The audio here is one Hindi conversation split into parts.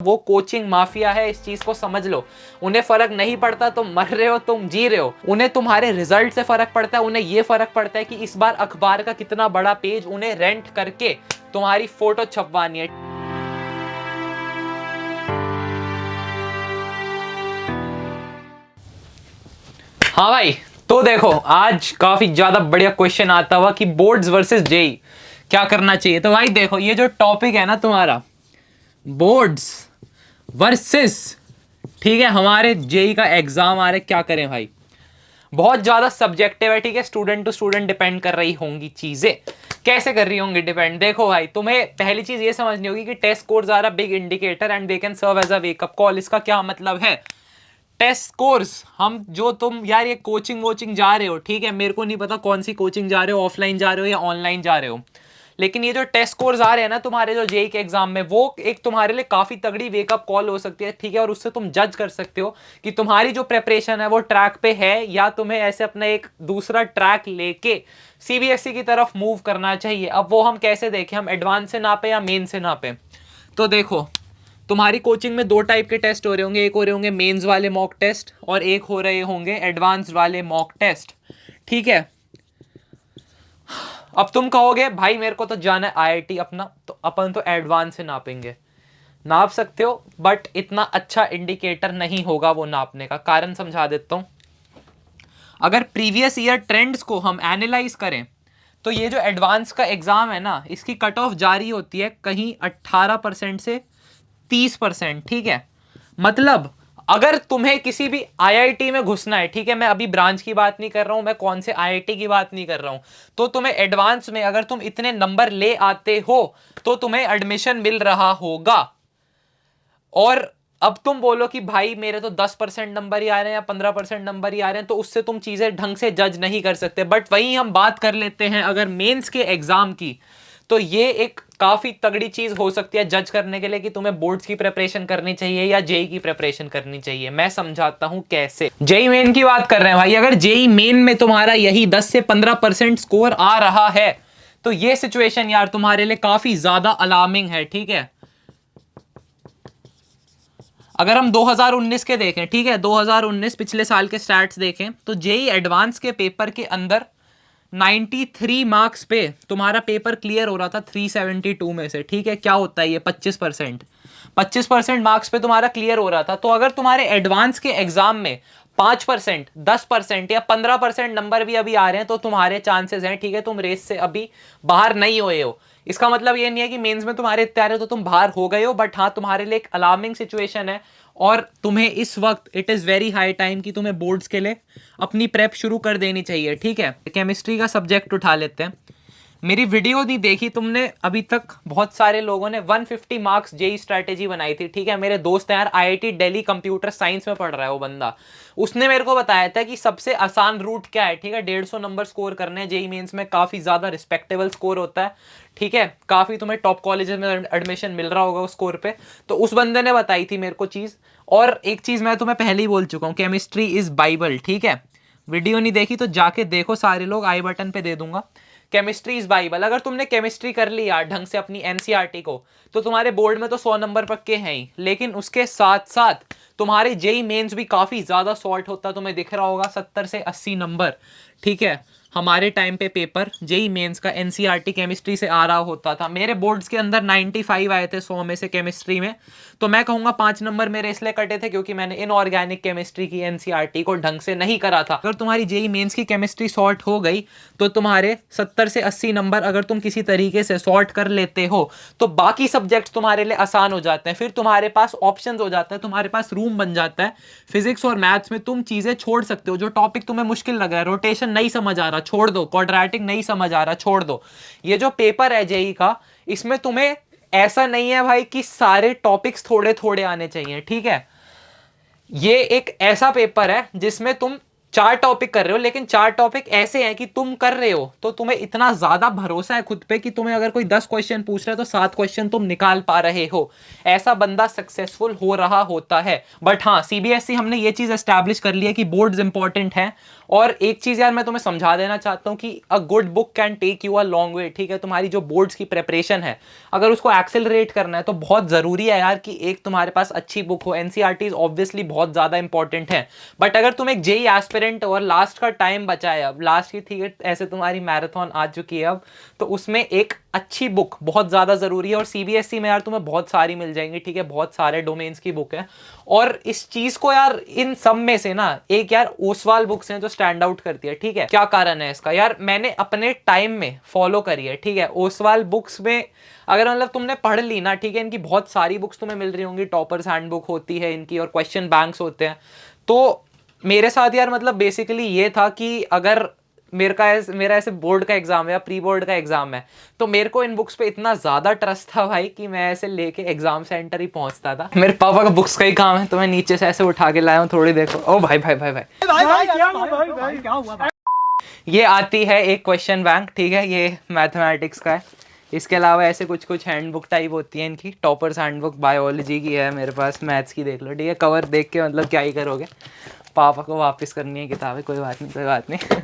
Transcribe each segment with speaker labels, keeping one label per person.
Speaker 1: वो कोचिंग माफिया है, इस चीज को समझ लो। उन्हें फर्क नहीं पड़ता तुम मर रहे हो तुम जी रहे हो, उन्हें तुम्हारे रिजल्ट से फर्क पड़ता है। उन्हें ये फर्क पड़ता है कि इस बार अखबार का कितना बड़ा पेज उन्हें रेंट करके तुम्हारी फोटो छपवानी है। हाँ भाई, तो देखो आज काफी ज्यादा बढ़िया क्वेश्चन आता हुआ कि बोर्ड्स वर्सेस जेई क्या करना चाहिए। तो भाई देखो, ये जो टॉपिक है ना तुम्हारा, बोर्ड्स वर्सेस, ठीक है, हमारे जेई का एग्जाम आ रहा है, क्या करें भाई। बहुत ज्यादा सब्जेक्टिव है, ठीक है, स्टूडेंट टू स्टूडेंट डिपेंड कर रही होंगी चीजें, कैसे कर रही होंगी डिपेंड। देखो भाई, तुम्हें पहली चीज ये समझनी होगी कि test scores are a big indicator and they can serve as a wake up call. इसका क्या मतलब है? टेस्ट स्कोर्स, हम जो तुम यार ये कोचिंग वोचिंग जा रहे हो, ठीक है, मेरे को नहीं पता कौन सी कोचिंग जा रहे हो, ऑफलाइन जा रहे हो या ऑनलाइन जा रहे हो, लेकिन ये जो टेस्ट स्कोर्स आ रहे हैं ना तुम्हारे जो जेई के एग्जाम में, वो एक तुम्हारे लिए काफी तगड़ी वेकअप कॉल हो सकती है, ठीक है, और उससे तुम जज कर सकते हो कि तुम्हारी जो प्रेपरेशन है वो ट्रैक पे है या तुम्हें ऐसे अपना एक दूसरा ट्रैक लेके सीबीएसई की तरफ मूव करना चाहिए। अब वो हम कैसे देखें, हम एडवांस से नापे या मेन से नापे? तो देखो, तुम्हारी कोचिंग में दो टाइप के टेस्ट हो रहे होंगे, एक हो रहे होंगे मेंस वाले मॉक टेस्ट और एक हो रहे होंगे एडवांस वाले मॉक टेस्ट, ठीक है। अब तुम कहोगे भाई मेरे को तो जाना है आईआईटी अपना, तो अपन तो एडवांस से नापेंगे। नाप सकते हो, बट इतना अच्छा इंडिकेटर नहीं होगा वो नापने का। कारण समझा देता हूं। अगर प्रीवियस ईयर ट्रेंड्स को हम एनालाइज करें तो ये जो एडवांस का एग्जाम है ना, इसकी कट ऑफ जारी होती है कहीं 18% से 30%, ठीक है। मतलब अगर तुम्हें किसी भी आईआईटी में घुसना है, ठीक है, मैं अभी ब्रांच की बात नहीं कर रहा हूं, मैं कौन से आईआईटी की बात नहीं कर रहा हूं, तो तुम्हें एडवांस में अगर तुम इतने नंबर ले आते हो तो तुम्हें एडमिशन मिल रहा होगा। और अब तुम बोलो कि भाई मेरे तो 10% नंबर ही आ रहे हैं या 15% नंबर ही आ रहे हैं, तो उससे तुम चीजें ढंग से जज नहीं कर सकते। बट वहीं हम बात कर लेते हैं अगर मेंस के एग्जाम की, तो ये एक काफी तगड़ी चीज हो सकती है जज करने के लिए कि तुम्हें बोर्ड्स की प्रिपरेशन करनी चाहिए या जेई की प्रिपरेशन करनी चाहिए। मैं समझाता हूं कैसे। जेई मेन की बात कर रहे हैं भाई, अगर जेई मेन में तुम्हारा यही 10 से 15% स्कोर आ रहा है तो ये सिचुएशन यार तुम्हारे लिए काफी ज्यादा अलार्मिंग है, ठीक है। अगर हम 2019 के देखें, ठीक है, 2019 पिछले साल के स्टैट्स देखें तो जेई एडवांस के पेपर के अंदर 93 मार्क्स पे तुम्हारा पेपर क्लियर हो रहा था 372 में से, ठीक है। क्या होता है ये? 25% मार्क्स पे तुम्हारा क्लियर हो रहा था। तो अगर तुम्हारे एडवांस के एग्जाम में 5%, 10% या 15% नंबर भी अभी आ रहे हैं तो तुम्हारे चांसेस हैं, ठीक है, तुम रेस से अभी बाहर नहीं हुए हो। इसका मतलब ये नहीं है कि मेंस में तुम्हारे इतने आ रहे हो तो तुम बाहर हो गए हो, बट हाँ तुम्हारे लिए एक अलार्मिंग सिचुएशन है और तुम्हें इस वक्त it is very high time कि तुम्हें बोर्ड्स के लिए अपनी प्रेप शुरू कर देनी चाहिए, ठीक है। केमिस्ट्री का सब्जेक्ट उठा लेते हैं। मेरी वीडियो नहीं देखी तुमने अभी तक, बहुत सारे लोगों ने 150 मार्क्स जेई स्ट्रैटेजी बनाई थी, ठीक है। मेरे दोस्त हैं यार, आईआईटी दिल्ली कंप्यूटर साइंस में पढ़ रहा है वो बंदा, उसने मेरे को बताया था कि सबसे आसान रूट क्या है, ठीक है, 150 नंबर स्कोर करने हैं। जेई मेंस में काफी ज्यादा रिस्पेक्टेबल स्कोर होता है, ठीक है, काफी तुम्हें टॉप कॉलेजेस में एडमिशन मिल रहा होगा उस स्कोर पे। तो उस बंदे ने बताई थी मेरे को चीज। और एक चीज मैं तुम्हें पहले ही बोल चुका हूँ, केमिस्ट्री इज बाइबल, ठीक है। वीडियो नहीं देखी तो जाके देखो, सारे लोग आई बटन पे दे दूंगा। Chemistry is Bible. अगर तुमने केमिस्ट्री कर ली यार ढंग से अपनी एनसीईआरटी को, तो तुम्हारे बोर्ड में तो 100 नंबर पक्के हैं ही, लेकिन उसके साथ साथ तुम्हारे जेई मेंस भी काफी ज्यादा सॉल्ट होता है। तुम्हें दिख रहा होगा 70 से 80 नंबर, ठीक है। हमारे टाइम पे पेपर जेई मेंस का एनसीईआरटी केमिस्ट्री से आ रहा होता था। मेरे बोर्ड्स के अंदर 95 आए थे 100 में से केमिस्ट्री में। तो मैं कहूंगा 5 नंबर मेरे इसलिए कटे थे क्योंकि मैंने इनऑर्गेनिक केमिस्ट्री की एनसीईआरटी को ढंग से नहीं करा था। अगर तुम्हारी जेई मेंस की केमिस्ट्री सॉर्ट हो गई तो तुम्हारे 70 से 80 नंबर अगर तुम किसी तरीके से सॉर्ट कर लेते हो तो बाकी सब्जेक्ट्स तुम्हारे लिए आसान हो जाते हैं। फिर तुम्हारे पास ऑप्शंस हो जाता है, तुम्हारे पास रूम बन जाता है। फिजिक्स और मैथ्स में तुम चीजें छोड़ सकते हो, जो टॉपिक तुम्हें मुश्किल लगा है, रोटेशन नहीं समझ आ रहा छोड़ दो, क्वाड्रेटिक नहीं समझ आ रहा छोड़ दो। ये जो पेपर है जेई का, इसमें तुम्हें ऐसा नहीं है भाई कि सारे टॉपिक्स थोड़े थोड़े आने चाहिए, ठीक है। ये एक ऐसा पेपर है जिसमें तुम 4 टॉपिक कर रहे हो, लेकिन 4 टॉपिक ऐसे हैं कि तुम कर रहे हो तो तुम्हें इतना ज्यादा भरोसा है खुद पे कि तुम्हें अगर कोई 10 क्वेश्चन पूछ रहा है तो 7 क्वेश्चन तुम निकाल पा रहे हो। ऐसा बंदा सक्सेसफुल हो रहा होता है। बट हाँ, सीबीएसई हमने ये चीज एस्टैब्लिश कर लिया कि बोर्ड्स इंपॉर्टेंट हैं। और एक चीज यार मैं तुम्हें समझा देना चाहता हूं कि a good book can take you a long way, ठीक है। तुम्हारी जो बोर्ड्स की प्रेपरेशन है, अगर उसको एक्सेलरेट करना है तो बहुत जरूरी है यार कि एक तुम्हारे पास अच्छी बुक हो। एनसीईआरटी ऑब्वियसली बहुत ज्यादा इंपॉर्टेंट है, बट अगर तुम एक जेई एस्पिरेंट और लास्ट का टाइम बचा है, अब लास्ट की, ठीक है, ऐसे तुम्हारी मैराथन आ चुकी है अब, तो उसमें एक अच्छी बुक बहुत ज्यादा जरूरी है। और सीबीएसई में यार तुम्हें बहुत सारी मिल जाएंगी, ठीक है, बहुत सारे डोमेन्स की बुक है। और इस चीज को यार इन सब में से ना एक यार ओसवाल बुक्स हैं जो स्टैंड आउट करती है, ठीक है। क्या कारण है इसका यार, मैंने अपने टाइम में फॉलो करी है, ठीक है। ओसवाल बुक्स में अगर मतलब तुमने पढ़ ली ना, ठीक है, इनकी बहुत सारी बुक्स तुम्हें मिल रही होंगी, टॉपर्स हैंडबुक होती है इनकी और क्वेश्चन बैंक्स होते हैं। तो मेरे साथ यार मतलब बेसिकली ये था कि अगर मेरा ऐसे बोर्ड का एग्जाम है या प्री बोर्ड का एग्जाम है, तो मेरे को इन बुक्स पे इतना ज्यादा ट्रस्ट था भाई कि मैं ऐसे लेके एग्जाम सेंटर ही पहुंचता था। मेरे पापा का बुक्स का ही काम है, तो मैं नीचे से ऐसे उठा के लाया हूँ, थोड़ी देखो। ओ भाई भाई भाई भाई, ये आती है एक क्वेश्चन बैंक, ठीक है, ये मैथमेटिक्स का है। इसके अलावा ऐसे कुछ कुछ हैंडबुक टाइप होती है इनकी, टॉपर्स हैंडबुक बायोलॉजी की है मेरे पास, मैथ्स की देख लो, ठीक है। कवर देख के मतलब क्या ही करोगे, पापा को वापस करनी है किताबें, कोई बात नहीं कोई बात नहीं।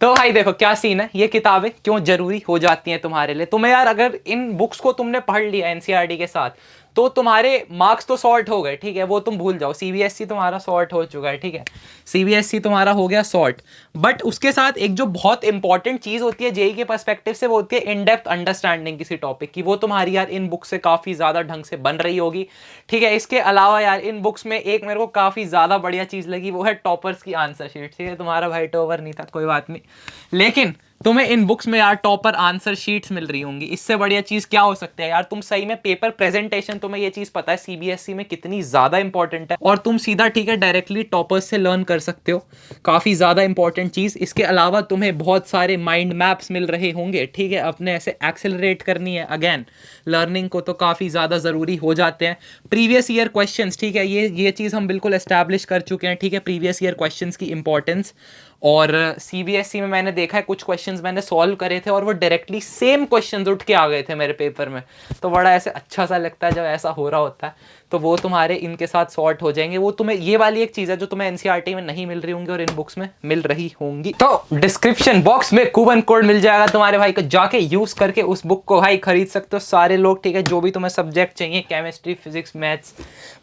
Speaker 1: तो भाई देखो क्या सीन है, ये किताबें क्यों जरूरी हो जाती हैं तुम्हारे लिए। तुम्हें यार अगर इन बुक्स को तुमने पढ़ लिया एनसीईआरटी के साथ, तो तुम्हारे मार्क्स तो सॉर्ट हो गए, ठीक है, वो तुम भूल जाओ। सीबीएसई तुम्हारा सॉर्ट हो चुका है, ठीक है, सीबीएसई तुम्हारा हो गया सॉर्ट। बट उसके साथ एक जो बहुत इंपॉर्टेंट चीज होती है जेई के पर्सपेक्टिव से, वो होती है इन डेप्थ अंडरस्टैंडिंग किसी टॉपिक की। वो तुम्हारी यार इन बुक से काफी ज्यादा ढंग से बन रही होगी, ठीक है। इसके अलावा यार इन बुक्स में एक मेरे को काफी ज्यादा बढ़िया चीज लगी, वो है टॉपर्स की आंसर शीट, ठीक है। तुम्हारा भाई टॉपर नहीं था, कोई बात नहीं, लेकिन तुम्हें इन बुक्स में यार टॉपर आंसर शीट्स मिल रही होंगी। इससे बढ़िया चीज क्या हो सकती है यार। तुम सही में पेपर प्रेजेंटेशन, तुम्हें ये चीज पता है सीबीएसई में कितनी ज्यादा इंपॉर्टेंट है, और तुम सीधा, ठीक है, डायरेक्टली टॉपर्स से लर्न कर सकते हो, काफी ज्यादा इंपॉर्टेंट चीज। इसके अलावा तुम्हें बहुत सारे माइंड मैप्स मिल रहे होंगे, ठीक है, अपने ऐसे एक्सेलरेट करनी है अगेन लर्निंग को, तो काफी ज्यादा जरूरी हो जाते हैं। प्रीवियस ईयर क्वेश्चंस, ठीक है, ये चीज हम बिल्कुल एस्टैब्लिश कर चुके हैं, ठीक है, प्रीवियस ईयर क्वेश्चंस की इंपॉर्टेंस। और सीबीएसई में मैंने देखा है कुछ क्वेश्चंस मैंने सॉल्व करे थे और वो डायरेक्टली सेम क्वेश्चंस उठ के आ गए थे मेरे पेपर में, तो बड़ा ऐसे अच्छा सा लगता है जब ऐसा हो रहा होता है। तो वो तुम्हारे इनके साथ सॉर्ट हो जाएंगे। वो तुम्हें, ये वाली एक चीज है जो तुम्हें एनसीईआरटी में नहीं मिल रही होंगी और इन बुक्स में मिल रही होंगी। तो डिस्क्रिप्शन बॉक्स में कूपन कोड मिल जाएगा तुम्हारे भाई को, जाके यूज करके उस बुक को भाई खरीद सकते हो सारे लोग, ठीक है। जो भी तुम्हें सब्जेक्ट चाहिए, chemistry, physics, maths,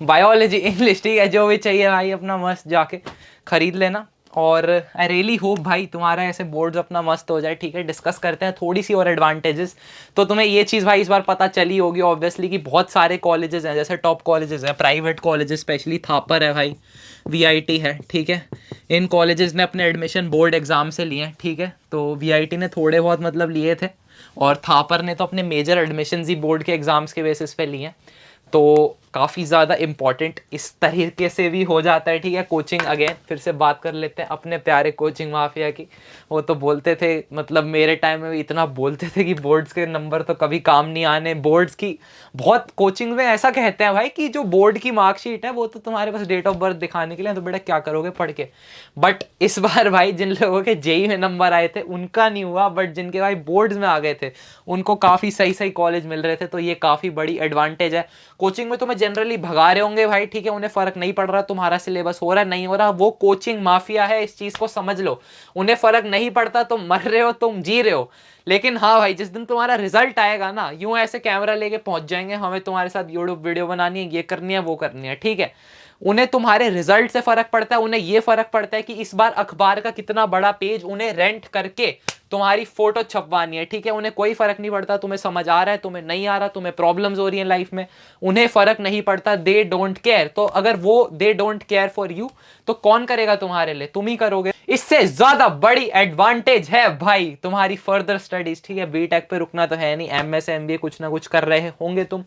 Speaker 1: biology, English, ठीक है, जो भी चाहिए भाई अपना मस्त जाके खरीद लेना। और आई रियली होप भाई तुम्हारा ऐसे बोर्ड्स अपना मस्त हो जाए, ठीक है। डिस्कस करते हैं थोड़ी सी और एडवांटेजेस। तो तुम्हें ये चीज़ भाई इस बार पता चली होगी ऑब्वियसली कि बहुत सारे कॉलेजेस हैं, जैसे टॉप कॉलेजेस हैं, प्राइवेट कॉलेजेस, स्पेशली थापर है भाई, वीआईटी है, ठीक है। इन कॉलेजेस ने अपने एडमिशन बोर्ड एग्जाम से लिए हैं, ठीक है। तो वीआईटी ने थोड़े बहुत मतलब लिए थे, और थापर ने तो अपने मेजर एडमिशन ही बोर्ड के एग्जाम्स के बेसिस पे लिए हैं। तो काफ़ी ज़्यादा इंपॉर्टेंट इस तरीके से भी हो जाता है, ठीक है। कोचिंग अगेन फिर से बात कर लेते हैं अपने प्यारे कोचिंग माफिया की। वो तो बोलते थे, मतलब मेरे टाइम में भी इतना बोलते थे कि बोर्ड्स के नंबर तो कभी काम नहीं आने। बोर्ड्स की बहुत कोचिंग में ऐसा कहते हैं भाई कि जो बोर्ड की मार्कशीट है वो तो तुम्हारे पास डेट ऑफ बर्थ दिखाने के लिए, तो बेटा क्या करोगे पढ़ के। बट इस बार भाई जिन लोगों के जेई में नंबर आए थे उनका नहीं हुआ, बट जिनके भाई बोर्ड्स में आ गए थे उनको काफ़ी सही सही कॉलेज मिल रहे थे। तो ये काफ़ी बड़ी एडवांटेज है। कोचिंग में तुम्हें जनरली भगा रहे होंगे भाई, ठीक है, उन्हें फर्क नहीं पड़ रहा तुम्हारा सिलेबस हो रहा है नहीं हो रहा, वो कोचिंग माफिया है, इस चीज को समझ लो। उन्हें फर्क नहीं पड़ता, तुम मर रहे हो, तुम जी रहे हो। लेकिन हाँ भाई, जिस दिन तुम्हारा रिजल्ट आएगा ना, यूं ऐसे कैमरा लेके पहुंच जाएंगे, हमें तुम्हारे साथ यूट्यूब वीडियो बनानी है, ये करनी है, वो करनी है, ठीक है। उन्हें तुम्हारे रिजल्ट से फर्क पड़ता है, उन्हें ये फर्क पड़ता है कि इस बार अखबार का कितना बड़ा पेज उन्हें रेंट करके तुम्हारी फोटो छपवानी है, ठीक है। उन्हें कोई फर्क नहीं पड़ता तुम्हें समझ आ रहा है, तुम्हें नहीं आ रहा, तुम्हें प्रॉब्लम्स हो रही हैं लाइफ में, उन्हें फर्क नहीं पड़ता। They don't care. तो अगर वो they don't care for you, तो कौन करेगा तुम्हारे लिए? तुम ही करोगे। इससे ज्यादा बड़ी एडवांटेज है भाई तुम्हारी फर्दर स्टडीज, ठीक है। बीटेक पे रुकना तो है नहीं, एमएस एमबीए कुछ ना कुछ कर रहे होंगे तुम।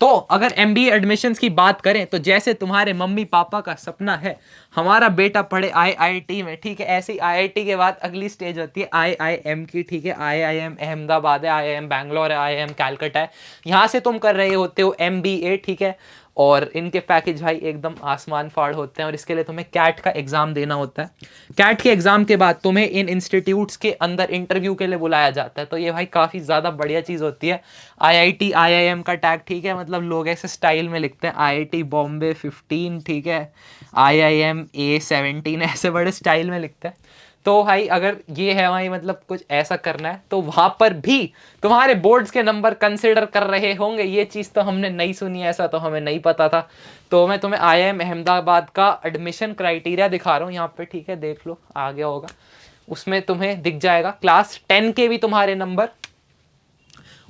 Speaker 1: तो अगर एमबीए एडमिशंस की बात करें, तो जैसे तुम्हारे मम्मी पापा का सपना है हमारा बेटा पढ़े आईआईटी में, ठीक है, ऐसे ही आईआईटी के बाद अगली स्टेज होती है आईआईएम की, ठीक है। आईआईएम अहमदाबाद है, आईआईएम बैंगलोर है, आईआईएम कैलकटा है। यहाँ से तुम कर रहे होते हो एमबीए, ठीक है। और इनके पैकेज भाई एकदम आसमान फाड़ होते हैं। और इसके लिए तुम्हें कैट का एग्ज़ाम देना होता है। कैट के एग्ज़ाम के बाद तुम्हें इन इंस्टीट्यूट्स के अंदर इंटरव्यू के लिए बुलाया जाता है। तो ये भाई काफ़ी ज़्यादा बढ़िया चीज़ होती है। IIT IIM का टैग, ठीक है, मतलब लोग ऐसे स्टाइल में लिखते हैं IIT बॉम्बे 15, ठीक है, IIM A17, ऐसे बड़े स्टाइल में लिखते हैं। तो भाई अगर ये है भाई मतलब कुछ ऐसा करना है तो वहाँ पर भी तुम्हारे बोर्ड्स के नंबर कंसिडर कर रहे होंगे। ये चीज़ तो हमने नहीं सुनी, ऐसा तो हमें नहीं पता था। तो मैं तुम्हें IIM अहमदाबाद का एडमिशन क्राइटेरिया दिखा रहा हूँ यहाँ पे, ठीक है, देख लो, आ गया होगा, उसमें तुम्हें दिख जाएगा क्लास 10 के भी तुम्हारे नंबर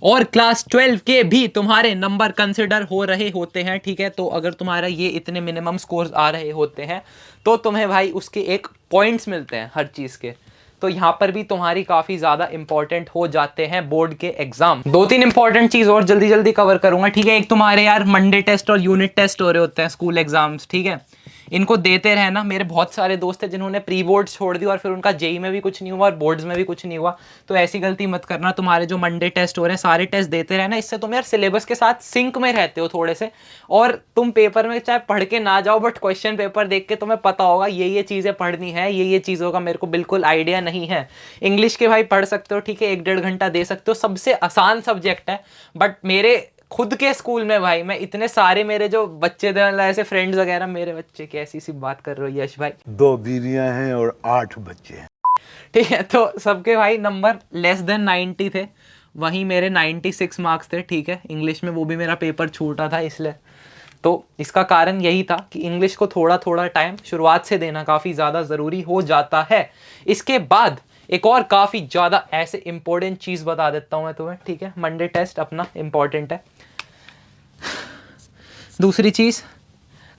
Speaker 1: और क्लास 12 के भी तुम्हारे नंबर कंसिडर हो रहे होते हैं, ठीक है। तो अगर तुम्हारा ये इतने मिनिमम स्कोर्स आ रहे होते हैं तो तुम्हें भाई उसके एक पॉइंट्स मिलते हैं हर चीज़ के। तो यहाँ पर भी तुम्हारी काफ़ी ज़्यादा इंपॉर्टेंट हो जाते हैं बोर्ड के एग्जाम। 2-3 इंपॉर्टेंट चीज़ और जल्दी जल्दी कवर करूँगा, ठीक है। एक तुम्हारे यार मंडे टेस्ट और यूनिट टेस्ट हो रहे होते हैं, स्कूल एग्जाम्स, ठीक है, इनको देते रहना। मेरे बहुत सारे दोस्त हैं जिन्होंने प्री बोर्ड्स छोड़ दी और फिर उनका जेई में भी कुछ नहीं हुआ और बोर्ड्स में भी कुछ नहीं हुआ। तो ऐसी गलती मत करना। तुम्हारे जो मंडे टेस्ट हो रहे हैं सारे टेस्ट देते रहना, इससे तुम यार सिलेबस के साथ सिंक में रहते हो थोड़े से। और तुम पेपर में चाहे पढ़ के ना जाओ बट क्वेश्चन पेपर देख के तुम्हें पता होगा ये चीज़ें पढ़नी है, ये चीज़ों का मेरे को बिल्कुल आइडिया नहीं है। इंग्लिश के भाई पढ़ सकते हो, ठीक है, 1-1.5 घंटा दे सकते हो, सबसे आसान सब्जेक्ट है। बट मेरे खुद के स्कूल में भाई मैं इतने सारे मेरे जो बच्चे थे ऐसे फ्रेंड्स वगैरह, मेरे बच्चे की ऐसी सी बात कर रहे हो यश भाई,
Speaker 2: 2 बीवियां हैं और 8 बच्चे हैं,
Speaker 1: ठीक है। तो सबके भाई नंबर लेस देन 90 थे, वहीं मेरे 96 मार्क्स थे, ठीक है। इंग्लिश में वो भी मेरा पेपर छूटा था इसलिए। तो इसका कारण यही था कि इंग्लिश को थोड़ा थोड़ा टाइम शुरुआत से देना काफ़ी ज़्यादा ज़रूरी हो जाता है। इसके बाद एक और काफ़ी ज़्यादा ऐसे इंपॉर्टेंट चीज़ बता देता हूँ मैं तुम्हें, ठीक है। मंडे टेस्ट अपना इंपॉर्टेंट है। दूसरी चीज़,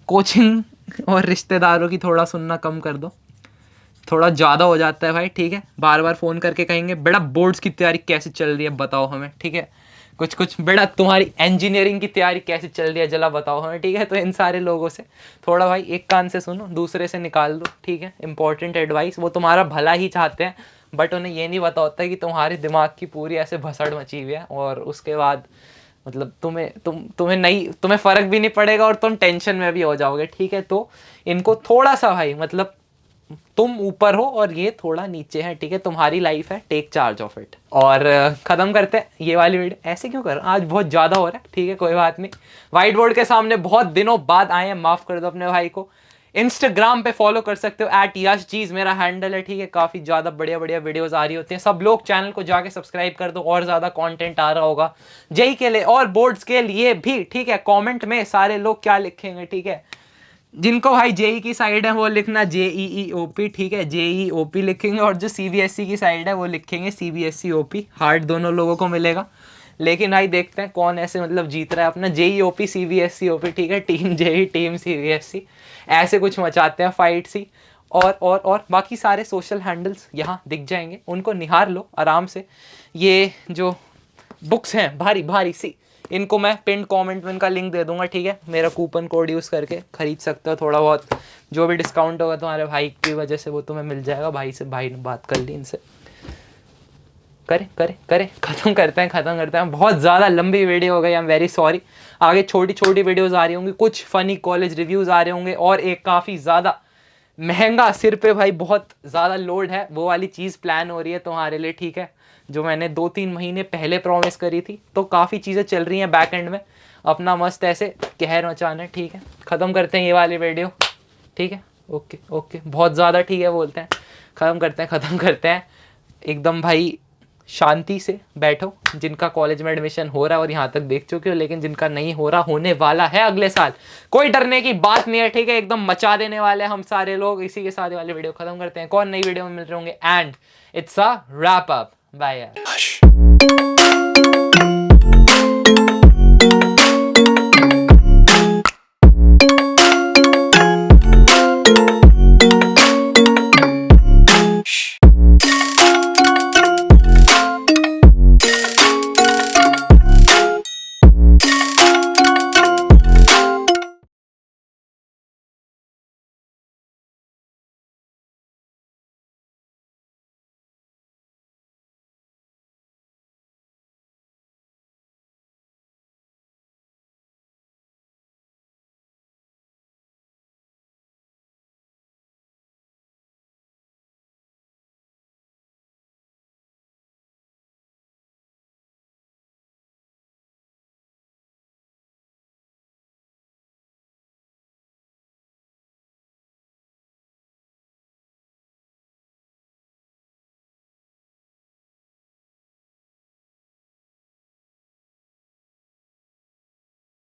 Speaker 1: कोचिंग और रिश्तेदारों की थोड़ा सुनना कम कर दो, थोड़ा ज़्यादा हो जाता है भाई, ठीक है। बार बार फ़ोन करके कहेंगे बेटा बोर्ड्स की तैयारी कैसे चल रही है बताओ हमें, ठीक है। कुछ बेटा तुम्हारी इंजीनियरिंग की तैयारी कैसे चल रही है जरा बताओ हमें, ठीक है। तो इन सारे लोगों से थोड़ा भाई एक कान से सुनो, दूसरे से निकाल दो, ठीक है। इंपॉर्टेंट एडवाइस, वो तुम्हारा भला ही चाहते हैं बट उन्हें ये नहीं पता होता कि तुम्हारे दिमाग की पूरी ऐसे भसड़ मची हुई है और उसके बाद मतलब तुम्हें फ़र्क भी नहीं पड़ेगा और तुम टेंशन में भी हो जाओगे, ठीक है। तो इनको थोड़ा सा भाई मतलब तुम ऊपर हो और ये थोड़ा नीचे है, ठीक है। तुम्हारी लाइफ है, टेक चार्ज ऑफ इट। और ख़त्म करते हैं ये वाली वीडियो। ऐसे क्यों कर रहा हूं? आज बहुत ज़्यादा हो रहा है, ठीक है, कोई बात नहीं। वाइट बोर्ड के सामने बहुत दिनों बाद आए हैं, माफ़ कर दो अपने भाई को। इंस्टाग्राम पे फॉलो कर सकते हो @यशजीज मेरा हैंडल है, ठीक है। काफ़ी ज़्यादा बढ़िया बढ़िया वीडियोस आ रही होती हैं। सब लोग चैनल को जाके सब्सक्राइब कर दो और ज़्यादा कंटेंट आ रहा होगा जेई के लिए और बोर्ड्स के लिए भी, ठीक है। कमेंट में सारे लोग क्या लिखेंगे, ठीक है। जिनको भाई जेई की साइड है वो लिखना JEE-OP, ठीक है, JEE-OP लिखेंगे। और जो CBSE की साइड है वो लिखेंगे CBSE-OP। हार्ड दोनों लोगों को मिलेगा, लेकिन भाई देखते हैं कौन ऐसे मतलब जीत रहा है अपना JEE-OP CBSE-OP, ठीक है। टीम जेई टीम CBSE ऐसे कुछ मचाते हैं फाइट सी। और बाकी सारे सोशल हैंडल्स यहाँ दिख जाएंगे, उनको निहार लो आराम से। ये जो बुक्स हैं भारी भारी सी, इनको मैं पिन कमेंट में इनका लिंक दे दूंगा, ठीक है। मेरा कूपन कोड यूज़ करके खरीद सकते हो, थोड़ा बहुत जो भी डिस्काउंट होगा तुम्हारे भाई की वजह से वो तुम्हें मिल जाएगा। भाई ने बात कर ली इनसे। करें ख़त्म करते हैं। बहुत ज़्यादा लंबी वीडियो हो गई, आई एम वेरी सॉरी। आगे छोटी छोटी वीडियोज़ आ रही होंगी, कुछ फ़नी कॉलेज रिव्यूज़ आ रहे होंगे और एक काफ़ी ज़्यादा महंगा, सिर पे भाई बहुत ज़्यादा लोड है, वो वाली चीज़ प्लान हो रही है तुम्हारे लिए, ठीक है। जो मैंने 2-3 महीने पहले प्रॉमिस करी थी, तो काफ़ी चीज़ें चल रही हैं बैक एंड में, अपना मस्त ऐसे कहर मचाना है, ठीक है। ख़त्म करते हैं ये वाली वीडियो, ठीक है। ओके बहुत ज़्यादा ठीक है बोलते हैं। ख़त्म करते हैं एकदम भाई शांति से बैठो। जिनका कॉलेज में एडमिशन हो रहा है और यहाँ तक देख चुके हो, लेकिन जिनका नहीं हो रहा, होने वाला है अगले साल, कोई डरने की बात नहीं है, ठीक है। एकदम मचा देने वाले हम सारे लोग। इसी के साथ वाली वीडियो खत्म करते हैं, कौन नई वीडियो में मिल रहे होंगे। And it's a wrap up, bye यार।